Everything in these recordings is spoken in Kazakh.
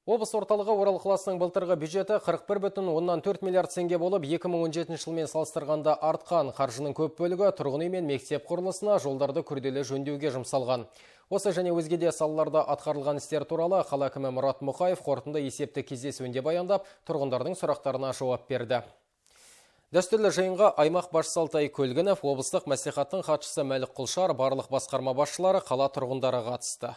Облыс орталығы Орал қаласының былтырғы бюджеті 41,4 миллиард теңге болып, 2017 жылмен салыстырғанда артқан. Қаржының көп бөлігі тұрғын үй мен мектеп құрылысына, жолдарды күрделі жөндеуге жұмсалған. Осы және өзге де салаларда атқарылған істер туралы қала әкімі Мұрат Мұқаев қорытынды есепті кездесуінде баяндап, тұрғындардың сұрақтарына жауап берді. Дәстүрлі жиынға аймақ басшысы Алтай Көлгінов, облыстық мәслихаттың хатшысы Мәлік Құлшар, барлық басқарма басшылары, қала тұрғындары қатысты.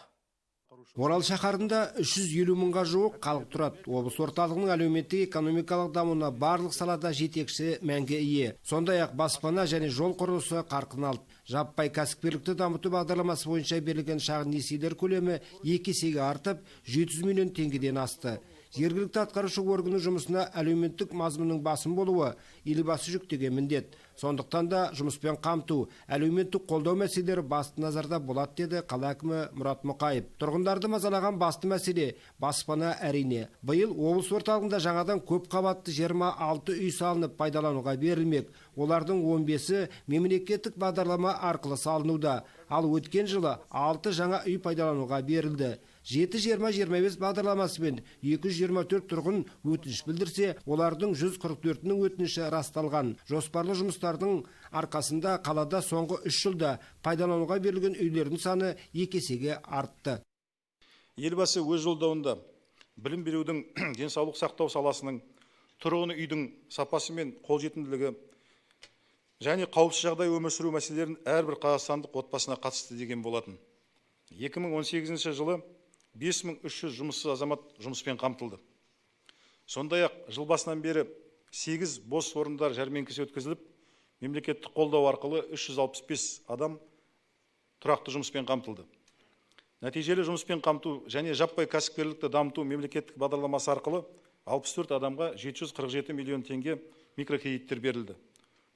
Орал шаһарында 350 мыңға жуық халық тұрады. Облыс орталығының әлеуметтік экономикалық дамуына барлық салада жетекші мәнге ие. Сондай-ақ баспана және жол құрылысы қарқын алды. Жаппай кәсіпкерлікті дамыту бағдарламасы бойынша берілген шағын несиелер көлемі 2 есеге артып, 700 миллион теңгеден асты. Жергілікті атқарушы органның жұмысына әлеуметтік мазмұнның басым болуы елбасы жүктеген міндет. Сондықтан да жұмыспен қамту, әлеуметтік қолдау мәселелері басты назарда болады, деді қала әкімі Мұрат Мұқаев. Тұрғындарды мазалаған басты мәселе баспана әрине. Биыл облыс орталығында жаңадан көп қабатты 26 үй салынып пайдалануға берілмек. Олардың 15-і мемлекеттік бағдарлама арқылы салынуда. Ал өткен жылы 6 жаңа үй пайдалануға берілді. 7-20-25 бағдарламасымен 224 тұрғын өтініш білдірсе, олардың 144-нің өтініші расталған. Жоспарлы жұмыстардың арқасында қалада соңғы 3 жылда пайдалануға берілген үйлердің саны 2 есеге артты. Елбасы өз жолдауында білім берудің, денсаулық сақтау саласының, тұрғын үйдің сапасы мен қолжетімділігі және қауіпсіз жағдай өмір сүру мәселелерін әрбір қазақстандық отбасына қатысты деген болатын. 2018 жылы 5300 жұмыссыз азамат жұмыспен қамтылды. Сондай-ақ жыл басынан бері 8 бос орындар жәрмеңкесі өткізіліп, мемлекеттік қолдау арқылы 365 адам тұрақты жұмыспен қамтылды. Нәтижелі жұмыспен қамту және жаппай кәсіпкерлікті дамыту мемлекеттік бағдарламасы арқылы 64 адамға 747 миллион теңге микрокредиттер берілді.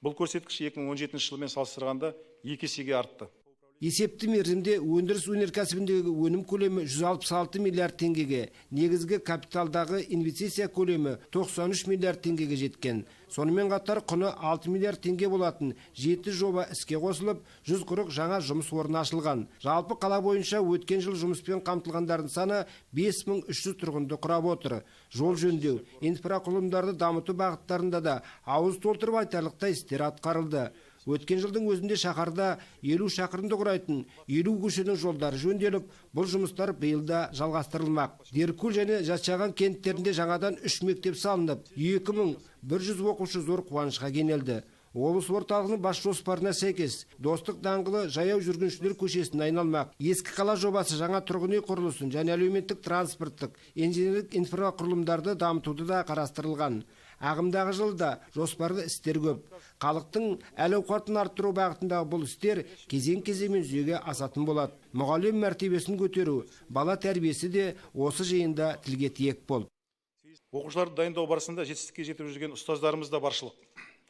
Бұл көрсеткіш 2017 жылмен салыстырғанда 2 есеге артты. Есепті мерзімде өндіріс өнеркәсібіндегі өнім көлемі 166 миллиард теңгеге, негізгі капиталдағы инвестиция көлемі 93 миллиард теңгеге жеткен. Сонымен қатар құны 6 миллиард теңге болатын 7 жоба іске қосылып, 140 жаңа жұмыс орны ашылған. Жалпы қала бойынша өткен жыл жұмыспен қамтылғандардың саны 5300 тұрғынды құрап отыр. Жол жөндеу, инфрақұрылымдарды дамыту бағыттарында да ауыз толтырып айтарлықтай істер атқарылды. Өткен жылдың өзінде шаһарда 50 шақырымды құрайтын 50 көшенің жолдары жөнделіп, бұл жұмыстар биылда жалғастырылмақ. Деркөл және Жасшаған кенттерінде жаңадан 3 мектеп салынып, 2100 оқушы зор қуанышқа кенелді. Облыс орталығының бас жоспарына сәйкес, Достық даңғылы жаяу жүргіншілер көшесіне айналмақ. Ескі қала жобасы жаңа тұрғын үй құрылысын және әлеуметтік транспорттық, инженерлік инфрақұрылымдарды дамытуды да қарастырылған. Ағымдағы жылда жоспарлы істер көп. Халықтың әл-ауқатын арттыру бағытындағы бұл істер кезең-кезеңмен жүзеге асатын болады. Мұғалім мәртебесін көтеру, бала тәрбиесі де осы жиында тілге тиек болды. Оқушыларды дайындау барысында жетістікке жетіп жүрген ұстаздарымыз да баршылық.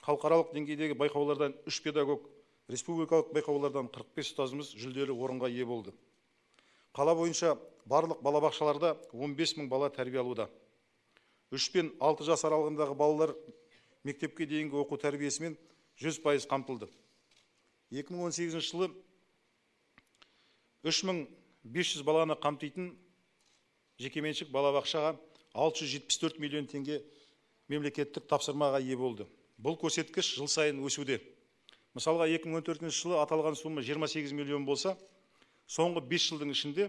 Халықаралық деңгейдегі байқаулардан 3 педагог, республикалық байқаулардан 45 ұстазымыз жүлделі орынға ие болды. Қала бойынша барлық балабақшаларда 15 мың бала тәрбие алуда. 3 пен 6 жас аралығындағы балалар мектепке дейінгі оқу тәрбиесімен 100% қамтылды. 2018 жылы 3500 баланы қамтитын жекеменшік балабақшаға 674 миллион теңге мемлекеттік тапсырмаға ие болды. Бұл көрсеткіш жыл сайын өсуде. Мысалға 2014 жылы аталған сумма 28 миллион болса, соңғы 5 жылдың ішінде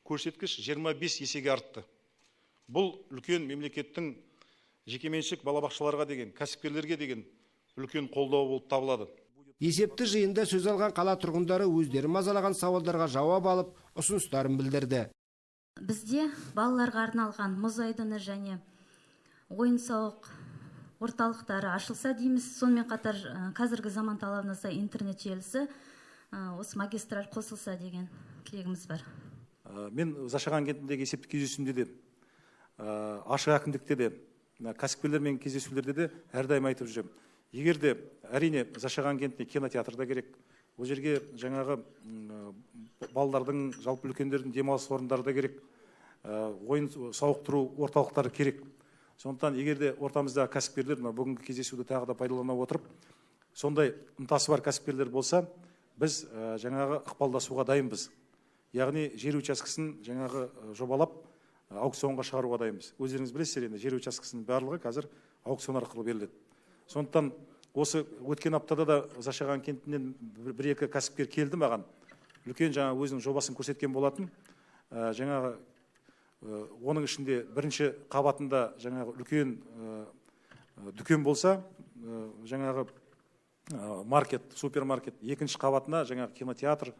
көрсеткіш 25 есеге артты. Бұл үлкен мемлекеттің жекеменшік балабақшаларға деген, кәсіпкерлерге деген үлкен қолдау болып табылады. Есепті жиында сөз алған қала тұрғындары өздері мазалаған сауалдарға жауап алып, ұсыныстарын білдірді. Бізде балаларға арналған мұз айдыны және ойын-сауық орталықтары ашылса дейміз. Сонымен қатар қазіргі заман талабына сай интернет желісі осы магистраль қосылса деген тілегіміз бар. Мен Зашаған кентіндегі есептік кездесуімде де, ашық әкімдікте де, кәсіпкерлермен кездесулерде де әрдайым айтып жүремін. Егер де әрине Зашаған кентіне кинотеатр да керек, ол жерге жаңағы балалардың, жалпы үлкендердің демалыс орындары да керек, ойын сауықтыру орталықтары керек. Сондықтан егер де ортамызда кәсіпкерлер бүгінгі кездесуді тағы да пайдалана отырып, сондай ынтасы бар кәсіпкерлер болса, біз жаңағы ықпалдасуға дайынбыз. Яғни жер учаскесін жаңағы жобалап, аукционға шығаруға дайынбыз. Өздеріңіз білесіздер, енді жер учаскесінің барлығы қазір аукцион арқылы беріледі. Сондықтан осы өткен аптада да Зашаған кентінен бір-екі кәсіпкер келді маған. Үлкен жаңа өзінің жобасын көрсеткен болатын. Жаңағы оның ішінде бірінші қабатында жаңағы үлкен дүкен болса, жаңағы маркет, супермаркет, екінші қабатына жаңағы кинотеатр,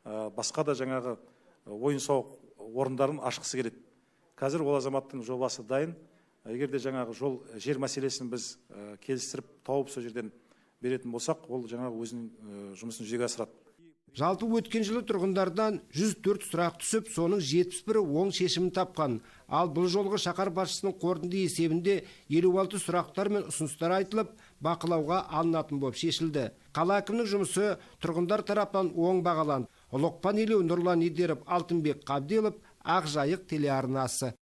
басқа да жаңағы ойын-сауық орындарын ашқысы келеді. Қазір ол азаматтың жобасы дайын. Егер де жаңағы жер мәселесін біз келістіріп тауып сол жерден беретін болсақ, ол жаңағы өзінің жұмысын жүзеге асырады. Жалпы өткен жылы тұрғындардан 104 сұрақ түсіп, соның 71-і оң шешімін тапқан. Ал бұл жолғы шаһар басшысының қорытынды есебінде 56 сұрақтар мен ұсыныстар айтылып, бақылауға алынатын болып шешілді. Қала әкімінің жұмысы тұрғындар тарапынан оң бағаланды. Лоқпан елеу, Нұрлан Идеров, Алтынбек Қабделов, Ақжайық телеарнасы.